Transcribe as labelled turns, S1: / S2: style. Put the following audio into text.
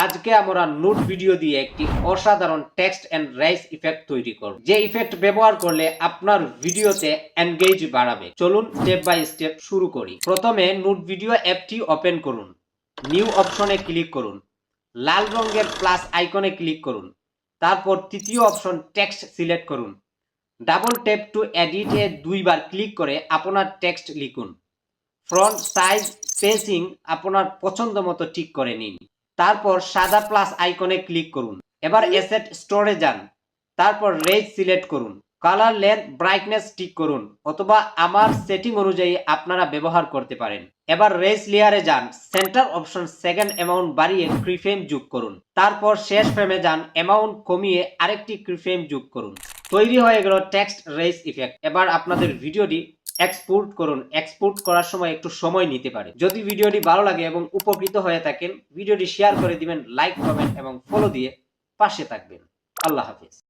S1: আজকে আমরা note video দিয়ে একটি অসাধারণ টেক্সট এন্ড রাইস ইফেক্ট তৈরি করব, যে ইফেক্ট ব্যবহার করলে আপনার ভিডিওতে এনগেজ বাড়াবে। চলুন স্টেপ বাই স্টেপ শুরু করি। প্রথমে নোট ভিডিও অ্যাপটি ওপেন করুন, নিউ অপশনে ক্লিক করুন, লাল রঙের প্লাস আইকনে ক্লিক করুন, তারপর তৃতীয় অপশন টেক্সট সিলেক্ট করুন। ডাবল ট্যাপ টু এডিট এ দুইবার ক্লিক করে আপনার টেক্সট লিখুন। ফন্ট সাইজ স্পেসিং আপনার পছন্দ মতো ঠিক করে নিন। তারপর সাদা প্লাস আইকনে ক্লিক করুন। এবার অ্যাসেট স্টোরে যান, তারপর রেজ সিলেক্ট করুন, কালার লেন্থ ব্রাইটনেস ঠিক করুন, অথবা আমার সেটিং অনুযায়ী আপনারা ব্যবহার করতে পারেন। এবার রেজ লেয়ারে যান, সেন্টার অপশন সেকেন্ড অ্যামাউন্ট বাড়িয়ে কিফ্রেম যোগ করুন। তারপর শেষ ফ্রেমে যান, অ্যামাউন্ট কমিয়ে আরেকটি কিফ্রেম যোগ করুন। তৈরি হয়ে গেল টেক্সট রেজ ইফেক্ট। এবার আপনাদের ভিডিওটি এক্সপোর্ট করুন। এক্সপোর্ট করার সময় একটু সময় নিতে পারে। যদি ভিডিওটি ভালো লাগে এবং উপকৃত হয়ে থাকেন, ভিডিওটি শেয়ার করে দিবেন, লাইক কমেন্ট এবং ফলো দিয়ে পাশে থাকবেন। আল্লাহ হাফেজ।